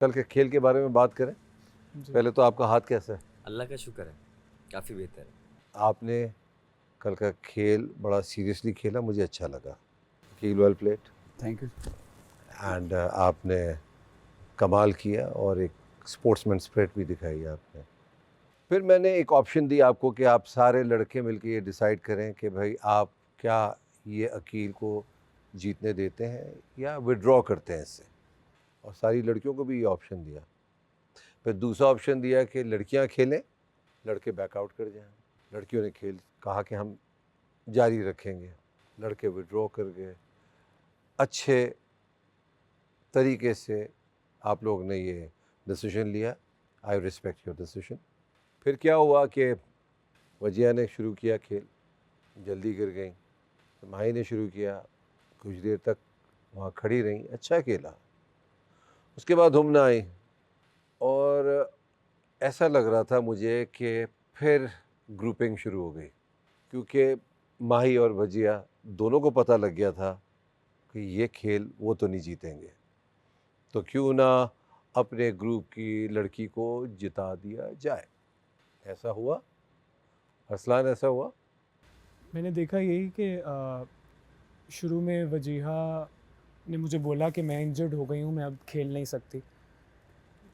कल के खेल के बारे में बात करें। जी। पहले तो आपका हाथ कैसा है? अल्लाह का शुक्र है, काफ़ी बेहतर है। आपने कल का खेल बड़ा सीरियसली खेला, मुझे अच्छा लगा। Akeel well played thank you. And आपने कमाल किया और एक स्पोर्ट्समैन स्पिरिट भी दिखाई आपने। फिर मैंने एक ऑप्शन दी आपको कि आप सारे लड़के मिलकर ये डिसाइड करें कि भाई आप क्या ये अकील को जीतने देते हैं या विड्रॉ करते हैं इससे, और सारी लड़कियों को भी ये ऑप्शन दिया। फिर दूसरा ऑप्शन दिया कि लड़कियां खेलें, लड़के बैकआउट कर जाएं। लड़कियों ने खेल कहा कि हम जारी रखेंगे, लड़के विड्रॉ कर गए। अच्छे तरीके से आप लोग ने ये डिसीजन लिया, आई रिस्पेक्ट योर डिसीजन। फिर क्या हुआ कि वजिया ने शुरू किया खेल, जल्दी गिर गई। तो माही ने शुरू किया, कुछ देर तक वहाँ खड़ी रहीं, अच्छा खेला। उसके बाद हम ना आई और ऐसा लग रहा था मुझे कि फिर ग्रुपिंग शुरू हो गई, क्योंकि माही और भजिया दोनों को पता लग गया था कि ये खेल वो तो नहीं जीतेंगे, तो क्यों ना अपने ग्रुप की लड़की को जिता दिया जाए। ऐसा हुआ अरसलान, ऐसा हुआ। मैंने देखा यही कि शुरू में वजीहा ने मुझे बोला कि मैं इंजर्ड हो गई हूँ, मैं अब खेल नहीं सकती,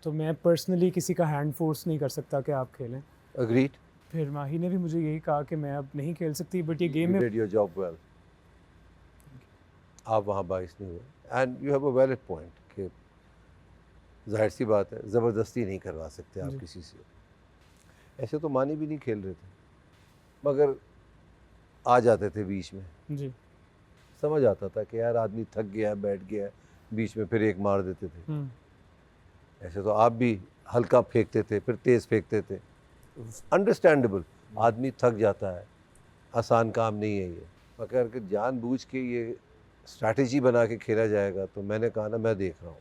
तो मैं पर्सनली किसी का हैंड फोर्स नहीं कर सकता कि आप खेलें। अग्रीड। फिर माही ने भी मुझे यही कहा कि मैं अब नहीं खेल सकती, बट ये गेम यू में डिड योर जॉब वेल। आप वहाँ बाइस नहीं हुए and you have a valid point कि जाहिर सी बात है, ज़बरदस्ती नहीं करवा सकते आप जी। किसी से। ऐसे तो मानी भी नहीं खेल रहे थे, मगर आ जाते थे बीच में। जी। समझ आता था कि यार आदमी थक गया है, बैठ गया है, बीच में फिर एक मार देते थे। ऐसे तो आप भी हल्का फेंकते थे, फिर तेज़ फेंकते थे। अंडरस्टैंडेबल, आदमी थक जाता है, आसान काम नहीं है ये। मगर अगर जानबूझ के ये स्ट्रैटेजी बना के खेला जाएगा, तो मैंने कहा ना, मैं देख रहा हूँ।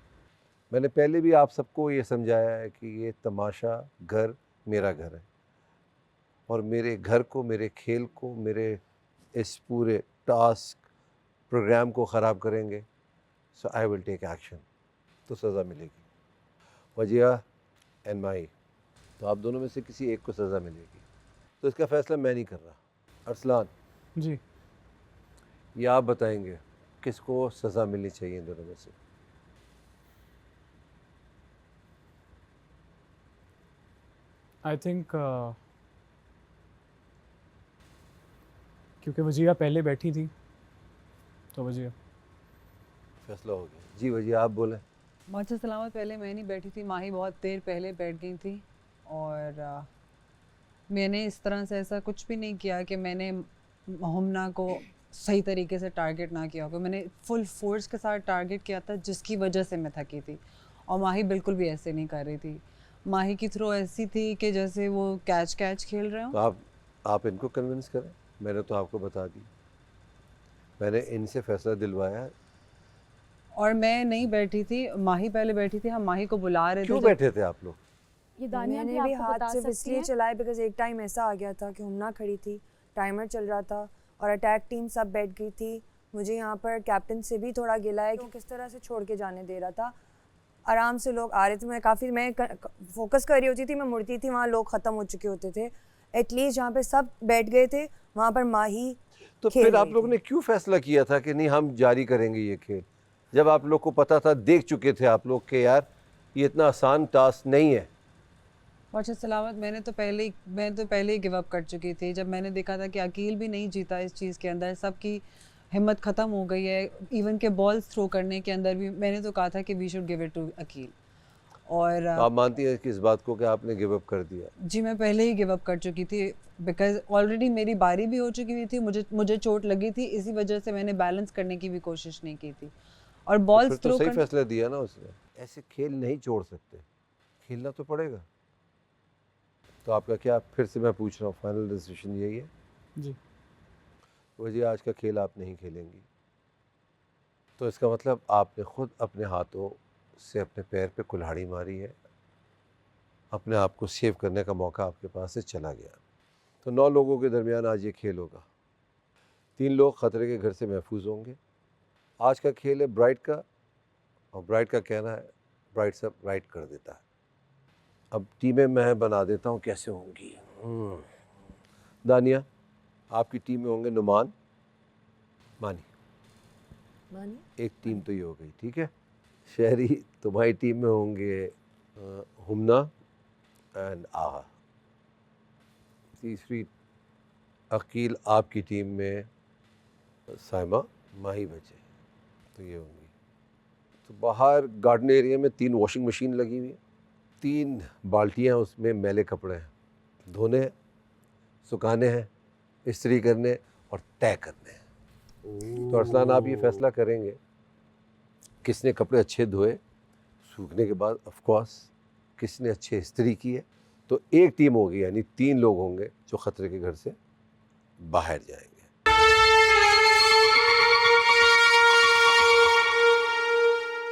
मैंने पहले भी आप सबको ये समझाया है कि ये तमाशा घर मेरा घर है, और मेरे घर को, मेरे खेल को, मेरे इस पूरे टास्क प्रोग्राम को ख़राब करेंगे, सो आई विल टेक एक्शन, तो सज़ा मिलेगी। वजिया एंड माही, तो आप दोनों में से किसी एक को सज़ा मिलेगी। तो इसका फ़ैसला मैं नहीं कर रहा। अरसलान, जी। ये आप बताएंगे किसको सज़ा मिलनी चाहिए इन दोनों में से। आई थिंक क्योंकि वजीहा पहले बैठी थी, तो वजीहा। फैसला हो गया। जी वजिया, आप बोलें। माचा सलामत पहले मैं नहीं बैठी थी, माही बहुत देर पहले बैठ गई थी। और मैंने इस तरह से ऐसा कुछ भी नहीं किया कि मैंने हमना को सही तरीके से टारगेट ना किया होगा। मैंने फुल फोर्स के साथ टारगेट किया था, जिसकी वजह से मैं थकी थी। और माही बिल्कुल भी ऐसे नहीं कर रही थी। माही की थ्रो ऐसी थी कि जैसे वो कैच खेल रहे तो हो। आप इनको कन्विंस करें, मैंने तो आपको बता दी, मैंने इनसे फैसला दिलवाया। और मैं नहीं बैठी थी, माही पहले बैठी थी। हम माही को बुला रहे थे। क्यों बैठे थे आप लोग? ये दानिया भी मैंने भी आपको हाथ बता सिर्फ सकती इसलिए हैं। चलाए बिकॉज एक टाइम ऐसा आ गया था कि हमना खड़ी थी, टाइमर चल रहा था और अटैक टीम सब बैठ गई थी। मुझे यहाँ पर कैप्टन से भी थोड़ा गिला है कि किस तरह से छोड़ के जाने दे रहा था। आराम से लोग आ रहे थे, मैं फोकस कर रही होती थी, मैं मुड़ती थी, वहाँ लोग ख़त्म हो चुके होते थे। एटलीस्ट जहाँ पे सब बैठ गए थे वहाँ पर माही तो खेल फिर आप रही लोग थी। ने क्यों फैसला किया था कि नहीं हम जारी करेंगे ये खेल, जब आप लोग को पता था, देख चुके थे आप लोग कि यार ये इतना आसान टास्क नहीं है। अच्छा सलामत, मैं तो पहले ही गिव अप कर चुकी थी। जब मैंने देखा था कि अकील भी नहीं जीता इस चीज़ के अंदर, सबकी हिम्मत ख़त्म हो गई है। इवन के बॉल्स थ्रो करने के अंदर भी मैंने तो कहा था कि we should give it to Akeel. और तो आप मानती हैं कि इस बात को कि आपने गिव अप कर दिया? जी, मैं पहले ही गिव अप कर चुकी थी, बिकॉज ऑलरेडी मेरी बारी भी हो चुकी हुई थी। मुझे चोट लगी थी, इसी वजह से मैंने बैलेंस करने की भी कोशिश नहीं की थी। और तो फिर बॉल्स तो थ्रो सही कर फैसला दिया ना उसने। ऐसे खेल नहीं छोड़ सकते, खेलना तो पड़ेगा। तो आपका क्या, फिर से मैं पूछ रहा हूँ, फाइनल डिसीजन यही है? जी। वजह आज का खेल आप नहीं खेलेंगी, तो इसका मतलब आपने खुद अपने हाथों से अपने पैर पे कुल्हाड़ी मारी है, अपने आप को सेव करने का मौका आपके पास से चला गया। तो 9 लोगों के दरमियान आज ये खेल होगा। 3 लोग ख़तरे के घर से महफूज होंगे। आज का खेल है ब्राइड का, और ब्राइड का कहना है ब्राइट सब राइट कर देता है। अब टीमें मैं बना देता हूँ कैसे होंगी। दानिया, आपकी टीम में होंगे नुमान, मानी, मानी एक टीम तो ये हो गई, ठीक है। शहरी, तुम्हारी टीम में होंगे हुमना एंड आहा। तीसरी अकील, आपकी टीम में साइमा, माही बचे, तो ये होंगी। तो बाहर गार्डन एरिया में 3 वॉशिंग मशीन लगी हुई है, 3 बाल्टियाँ, उसमें मैले कपड़े हैं, धोने हैं, सुखाने हैं, इस्त्री करने और तय करने हैं। तो अरसलान, आप ये फैसला करेंगे किसने कपड़े अच्छे धोए, सूखने के बाद ऑफ कोर्स किसने अच्छे इस्त्री किए। तो एक टीम होगी, यानी 3 लोग होंगे जो ख़तरे के घर से बाहर जाएंगे।